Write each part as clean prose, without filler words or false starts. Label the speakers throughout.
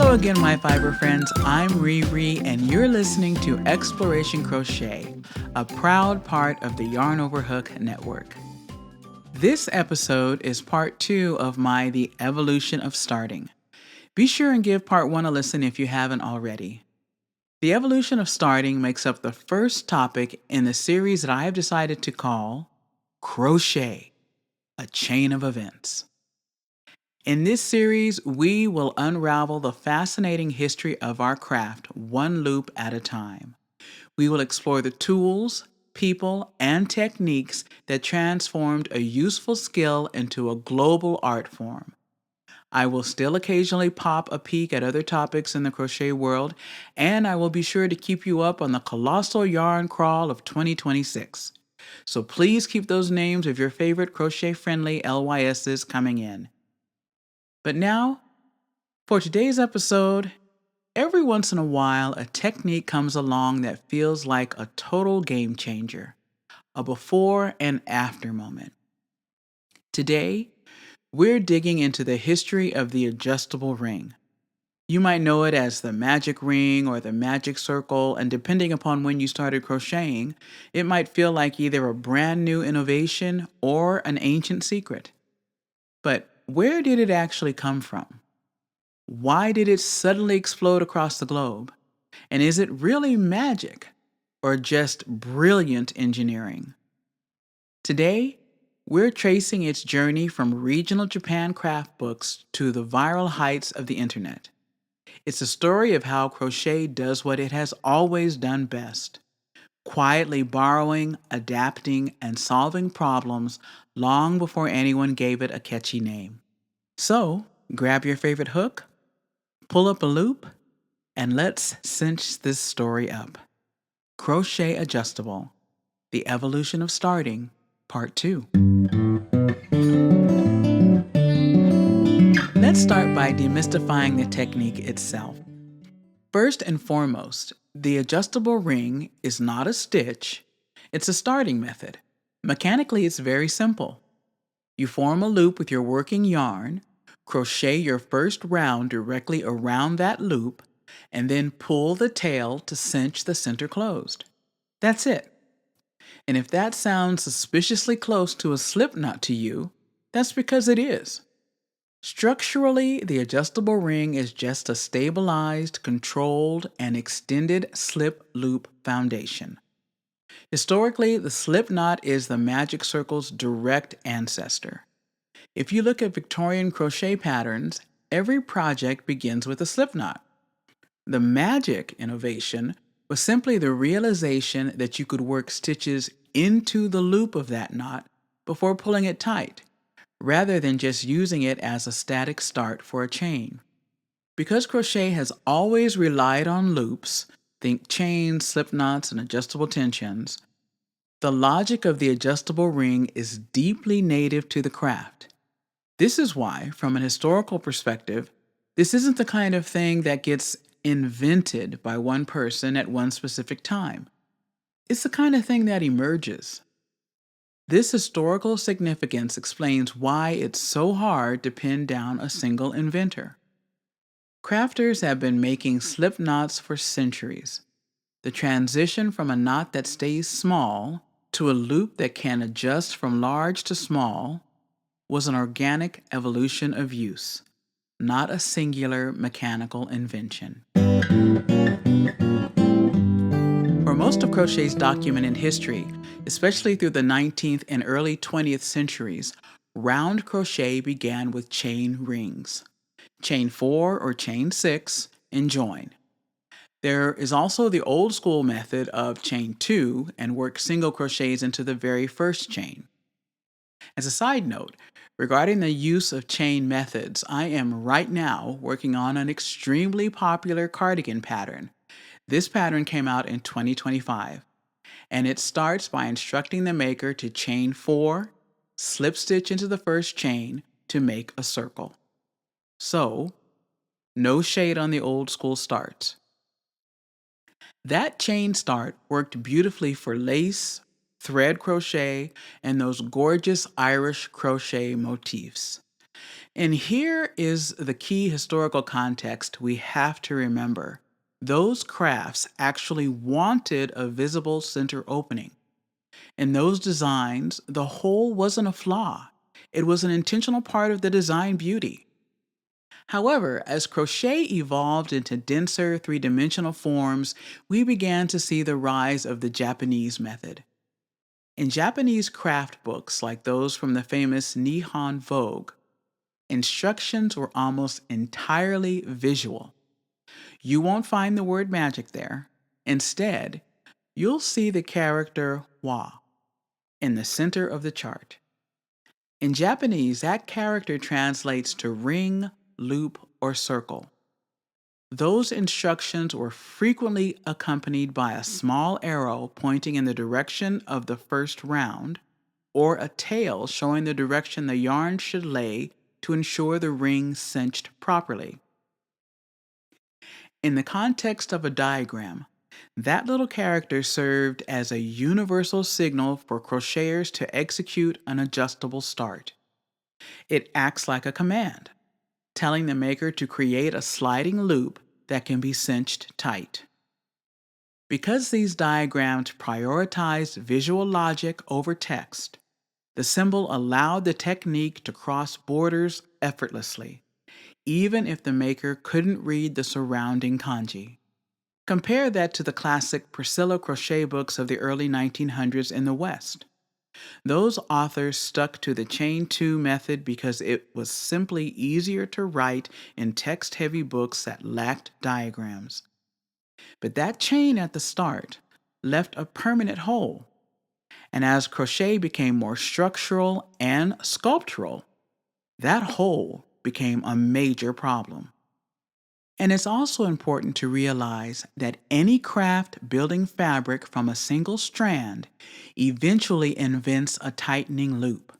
Speaker 1: Hello again, my fiber friends. I'm ReRe, and you're listening to Exploration Crochet, a proud part of the Yarn Over Hook network. This episode is part 2 of my The Evolution of Starting. Be sure and give part 1 a listen if you haven't already. The Evolution of Starting makes up the first topic in the series that I have decided to call Crochet, a Chain of Events. In this series, we will unravel the fascinating history of our craft one loop at a time. We will explore the tools, people, and techniques that transformed a useful skill into a global art form. I will still occasionally pop a peek at other topics in the crochet world, and I will be sure to keep you up on the colossal yarn crawl of 2026. So please keep those names of your favorite crochet-friendly LYSs coming in. But now, for today's episode, every once in a while a technique comes along that feels like a total game changer, a before and after moment. Today, we're digging into the history of the adjustable ring. You might know it as the magic ring or the magic circle, and depending upon when you started crocheting, it might feel like either a brand new innovation or an ancient secret. But where did it actually come from? Why did it suddenly explode across the globe? And is it really magic or just brilliant engineering? Today, we're tracing its journey from regional Japan craft books to the viral heights of the internet. It's a story of how crochet does what it has always done best, quietly borrowing, adapting, and solving problems long before anyone gave it a catchy name. So, grab your favorite hook, pull up a loop, and let's cinch this story up. Crochet Adjustable, The Evolution of Starting, Part 2. Let's start by demystifying the technique itself. First and foremost, the adjustable ring is not a stitch, it's a starting method. Mechanically, it's very simple. You form a loop with your working yarn, crochet your first round directly around that loop, and then pull the tail to cinch the center closed. That's it. And if that sounds suspiciously close to a slip knot to you, that's because it is. Structurally, the adjustable ring is just a stabilized, controlled, and extended slip loop foundation. Historically, the slip knot is the magic circle's direct ancestor. If you look at Victorian crochet patterns, every project begins with a slip knot. The magic innovation was simply the realization that you could work stitches into the loop of that knot before pulling it tight, rather than just using it as a static start for a chain. Because crochet has always relied on loops, think chains, slip knots, and adjustable tensions, the logic of the adjustable ring is deeply native to the craft. This is why, from an historical perspective, this isn't the kind of thing that gets invented by one person at one specific time. It's the kind of thing that emerges. This historical significance explains why it's so hard to pin down a single inventor. Crafters have been making slip knots for centuries. The transition from a knot that stays small to a loop that can adjust from large to small was an organic evolution of use, not a singular mechanical invention. For most of crochet's documented history, especially through the 19th and early 20th centuries, round crochet began with chain rings. Chain 4 or chain 6 and join. There is also the old school method of chain 2 and work single crochets into the very first chain. As a side note, regarding the use of chain methods, I am right now working on an extremely popular cardigan pattern. This pattern came out in 2025, and it starts by instructing the maker to chain 4, slip stitch into the first chain to make a circle. So, no shade on the old school starts. That chain start worked beautifully for lace, thread crochet, and those gorgeous Irish crochet motifs. And here is the key historical context we have to remember. Those crafts actually wanted a visible center opening. In those designs, the hole wasn't a flaw. It was an intentional part of the design beauty. However, as crochet evolved into denser three-dimensional forms, we began to see the rise of the Japanese method. In Japanese craft books like those from the famous Nihon Vogue, instructions were almost entirely visual. You won't find the word magic there. Instead, you'll see the character wa in the center of the chart. In Japanese, that character translates to ring, loop, or circle. Those instructions were frequently accompanied by a small arrow pointing in the direction of the first round, or a tail showing the direction the yarn should lay to ensure the ring cinched properly. In the context of a diagram, that little character served as a universal signal for crocheters to execute an adjustable start. It acts like a command, telling the maker to create a sliding loop that can be cinched tight. Because these diagrams prioritized visual logic over text, the symbol allowed the technique to cross borders effortlessly, even if the maker couldn't read the surrounding kanji. Compare that to the classic Priscilla crochet books of the early 1900s in the West. Those authors stuck to the chain 2 method because it was simply easier to write in text-heavy books that lacked diagrams. But that chain at the start left a permanent hole. And as crochet became more structural and sculptural, that hole became a major problem. And it's also important to realize that any craft building fabric from a single strand eventually invents a tightening loop.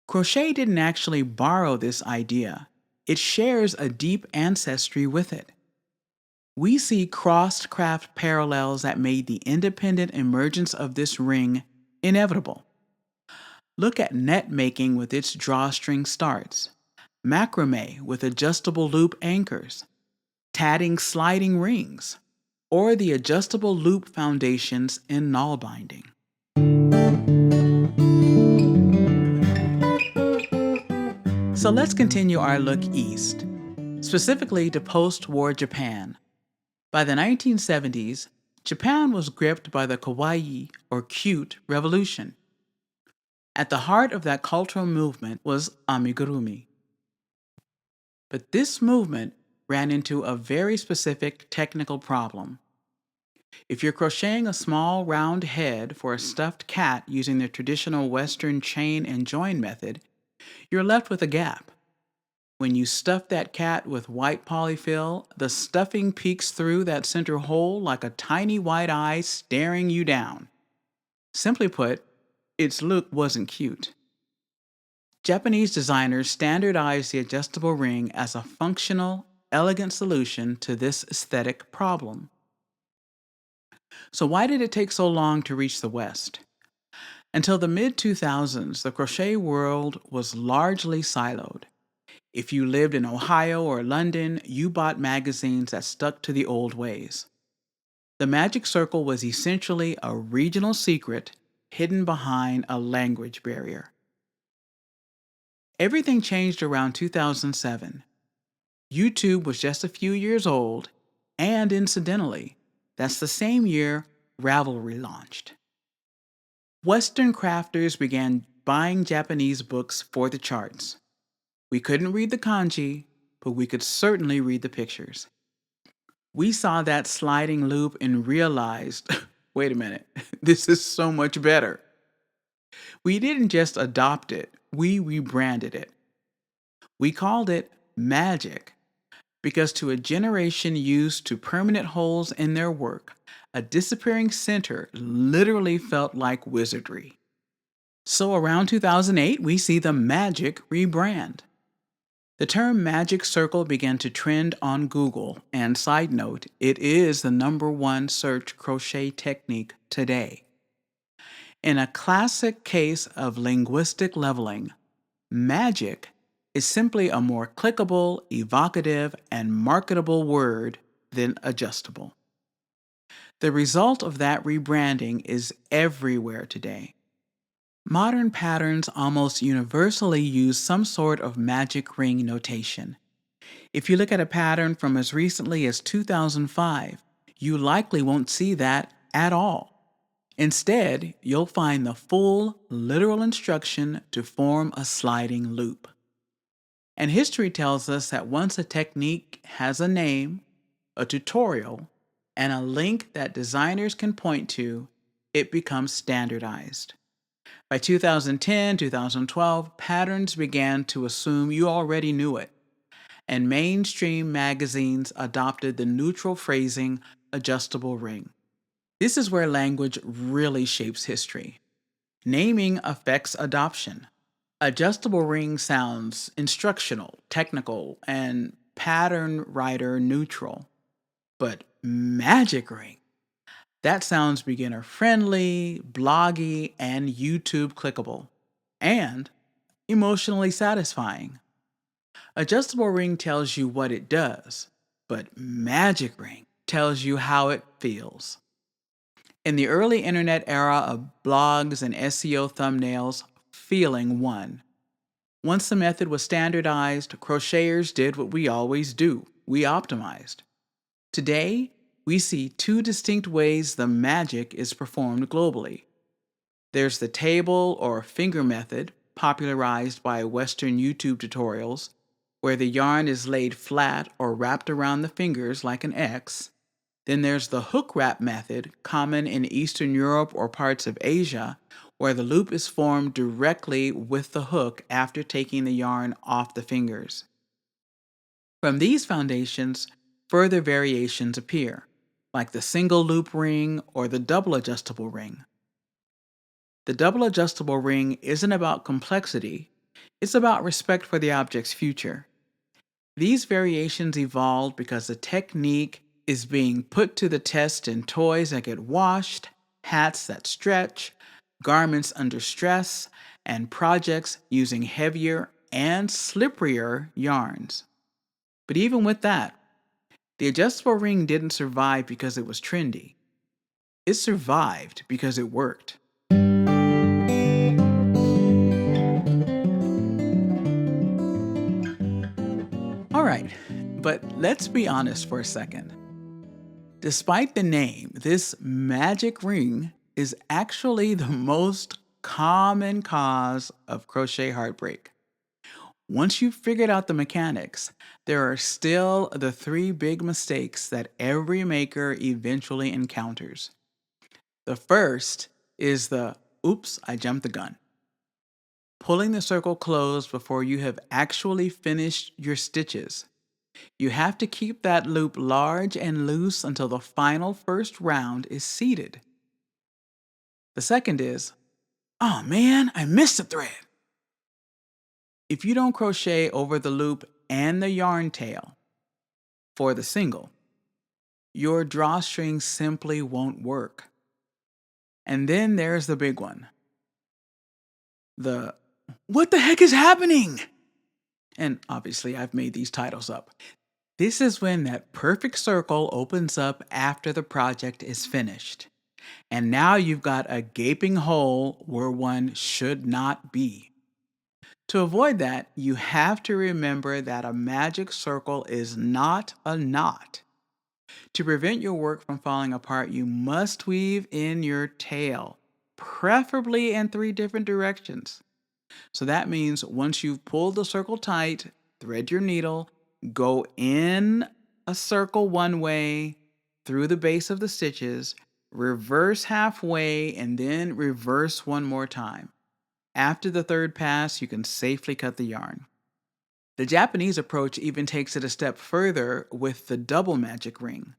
Speaker 1: Crochet didn't actually borrow this idea. It shares a deep ancestry with it. We see crossed craft parallels that made the independent emergence of this ring inevitable. Look at net making with its drawstring starts, macrame with adjustable loop anchors, tatting sliding rings, or the adjustable loop foundations in null binding. So let's continue our look east, specifically to post-war Japan. By the 1970s, Japan was gripped by the kawaii or cute revolution. At the heart of that cultural movement was amigurumi. But this movement ran into a very specific technical problem. If you're crocheting a small round head for a stuffed cat using the traditional Western chain and join method, you're left with a gap. When you stuff that cat with white polyfill, the stuffing peeks through that center hole like a tiny white eye staring you down. Simply put, its look wasn't cute. Japanese designers standardized the adjustable ring as a functional, elegant solution to this aesthetic problem. So why did it take so long to reach the West? Until the mid-2000s, the crochet world was largely siloed. If you lived in Ohio or London, you bought magazines that stuck to the old ways. The magic circle was essentially a regional secret hidden behind a language barrier. Everything changed around 2007. YouTube was just a few years old, and incidentally, that's the same year Ravelry launched. Western crafters began buying Japanese books for the charts. We couldn't read the kanji, but we could certainly read the pictures. We saw that sliding loop and realized, wait a minute, this is so much better. We didn't just adopt it, we rebranded it. We called it magic because to a generation used to permanent holes in their work, a disappearing center literally felt like wizardry. So around 2008, we see the magic rebrand. The term magic circle began to trend on Google, and side note, it is the #1 search crochet technique today. In a classic case of linguistic leveling, magic is simply a more clickable, evocative, and marketable word than adjustable. The result of that rebranding is everywhere today. Modern patterns almost universally use some sort of magic ring notation. If you look at a pattern from as recently as 2005, you likely won't see that at all. Instead, you'll find the full, literal instruction to form a sliding loop. And history tells us that once a technique has a name, a tutorial, and a link that designers can point to, it becomes standardized. By 2010, 2012, patterns began to assume you already knew it, and mainstream magazines adopted the neutral phrasing adjustable ring. This is where language really shapes history. Naming affects adoption. Adjustable ring sounds instructional, technical, and pattern writer neutral. But magic ring, that sounds beginner friendly, bloggy, and YouTube clickable, and emotionally satisfying. Adjustable ring tells you what it does, but magic ring tells you how it feels. In the early internet era of blogs and SEO thumbnails, feeling won. Once the method was standardized, crocheters did what we always do: we optimized. Today, we see two distinct ways the magic is performed globally. There's the table or finger method, popularized by Western YouTube tutorials, where the yarn is laid flat or wrapped around the fingers like an X. Then there's the hook wrap method, common in Eastern Europe or parts of Asia, where the loop is formed directly with the hook after taking the yarn off the fingers. From these foundations, further variations appear, like the single loop ring or the double adjustable ring. The double adjustable ring isn't about complexity, it's about respect for the object's future. These variations evolved because the technique is being put to the test in toys that get washed, hats that stretch, garments under stress, and projects using heavier and slipperier yarns. But even with that, the adjustable ring didn't survive because it was trendy. It survived because it worked. All right, but let's be honest for a second. Despite the name, this magic ring is actually the most common cause of crochet heartbreak. Once you've figured out the mechanics, there are still the three big mistakes that every maker eventually encounters. The first is the oops, I jumped the gun. Pulling the circle closed before you have actually finished your stitches. You have to keep that loop large and loose until the final first round is seated. The second is, oh man, I missed a thread. If you don't crochet over the loop and the yarn tail for the single, your drawstring simply won't work. And then there's the big one. The what the heck is happening? And obviously I've made these titles up. This is when that perfect circle opens up after the project is finished. And now you've got a gaping hole where one should not be. To avoid that, you have to remember that a magic circle is not a knot. To prevent your work from falling apart, you must weave in your tail, preferably in 3 different directions. So that means once you've pulled the circle tight, thread your needle, go in a circle one way through the base of the stitches, reverse halfway, and then reverse one more time. After the third pass, you can safely cut the yarn. The Japanese approach even takes it a step further with the double magic ring.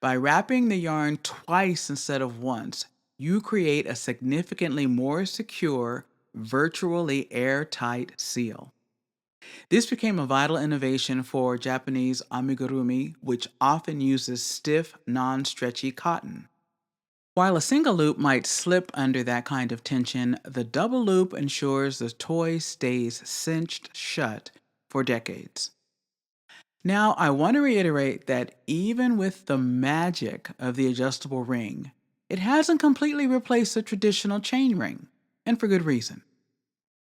Speaker 1: By wrapping the yarn twice instead of once, you create a significantly more secure, virtually airtight seal. This became a vital innovation for Japanese amigurumi, which often uses stiff, non-stretchy cotton. While a single loop might slip under that kind of tension, the double loop ensures the toy stays cinched shut for decades. Now, I want to reiterate that even with the magic of the adjustable ring, it hasn't completely replaced the traditional chain ring, and for good reason.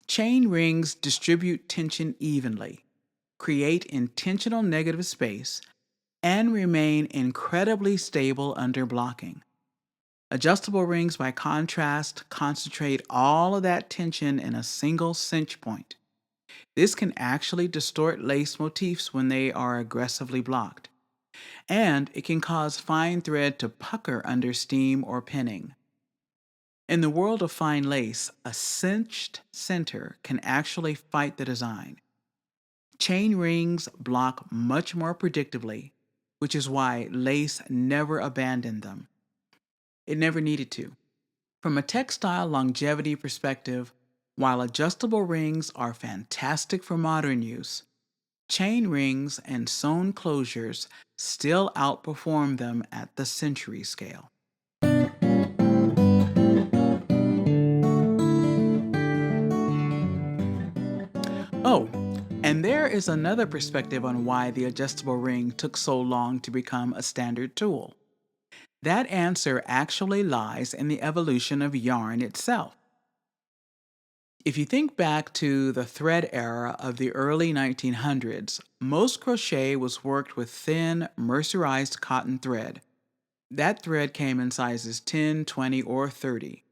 Speaker 1: Chain rings distribute tension evenly, create intentional negative space, and remain incredibly stable under blocking. Adjustable rings, by contrast, concentrate all of that tension in a single cinch point. This can actually distort lace motifs when they are aggressively blocked, and it can cause fine thread to pucker under steam or pinning. In the world of fine lace, a cinched center can actually fight the design. Chain rings block much more predictably, which is why lace never abandoned them. It never needed to. From a textile longevity perspective, while adjustable rings are fantastic for modern use, chain rings and sewn closures still outperform them at the century scale. Oh, and there is another perspective on why the adjustable ring took so long to become a standard tool. That answer actually lies in the evolution of yarn itself. If you think back to the thread era of the early 1900s, most crochet was worked with thin, mercerized cotton thread. That thread came in sizes 10, 20, or 30.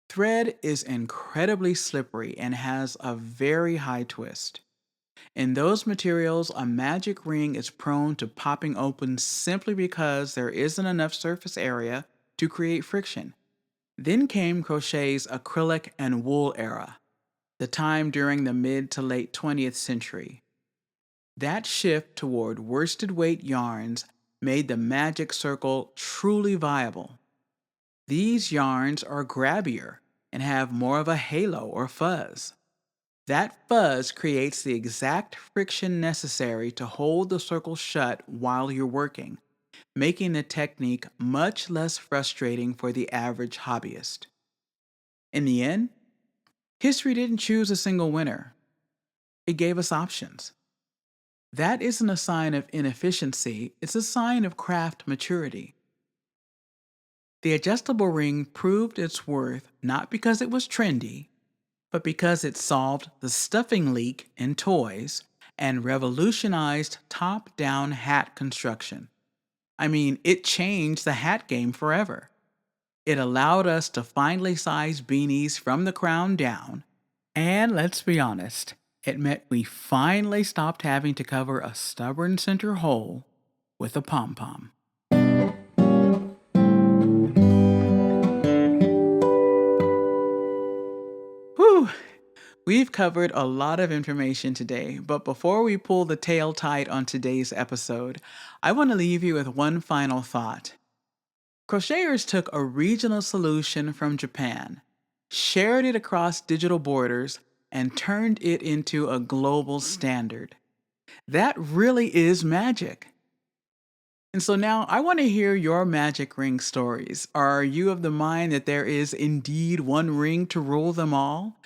Speaker 1: Thread is incredibly slippery and has a very high twist. In those materials, a magic ring is prone to popping open simply because there isn't enough surface area to create friction. Then came crochet's acrylic and wool era, the time during the mid to late 20th century. That shift toward worsted weight yarns made the magic circle truly viable. These yarns are grabbier and have more of a halo or fuzz. That fuzz creates the exact friction necessary to hold the circle shut while you're working, making the technique much less frustrating for the average hobbyist. In the end, history didn't choose a single winner. It gave us options. That isn't a sign of inefficiency, it's a sign of craft maturity. The adjustable ring proved its worth not because it was trendy, but because it solved the stuffing leak in toys and revolutionized top down hat construction. I mean, it changed the hat game forever. It allowed us to finally size beanies from the crown down, and let's be honest, it meant we finally stopped having to cover a stubborn center hole with a pom pom. Whew! We've covered a lot of information today, but before we pull the tail tight on today's episode, I want to leave you with one final thought. Crocheters took a regional solution from Japan, shared it across digital borders, and turned it into a global standard. That really is magic. And so now I want to hear your magic ring stories. Are you of the mind that there is indeed one ring to rule them all?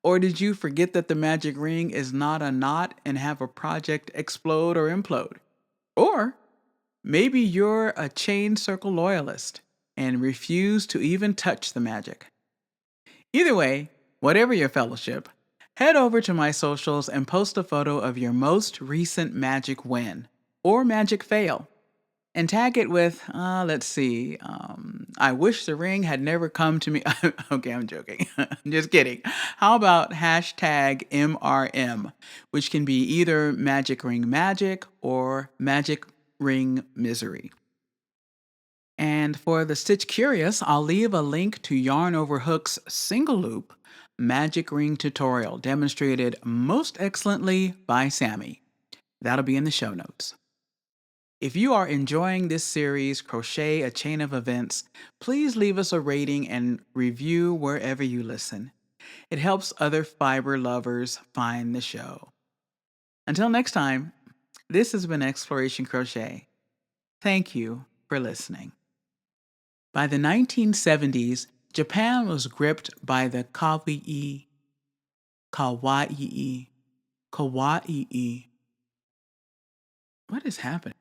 Speaker 1: Or did you forget that the magic ring is not a knot and have a project explode or implode? Or maybe you're a chain circle loyalist and refuse to even touch the magic. Either way, whatever your fellowship, head over to my socials and post a photo of your most recent magic win or magic fail. And tag it with, let's see, I wish the ring had never come to me. Okay, I'm joking. Just kidding. How about hashtag MRM, which can be either magic ring magic or magic ring misery. And for the Stitch Curious, I'll leave a link to Yarn Over Hook's single loop magic ring tutorial demonstrated most excellently by Sammy. That'll be in the show notes. If you are enjoying this series, Crochet a Chain of Events, please leave us a rating and review wherever you listen. It helps other fiber lovers find the show. Until next time, this has been Exploration Crochet. Thank you for listening. By the 1970s, Japan was gripped by the kawaii. What is happening?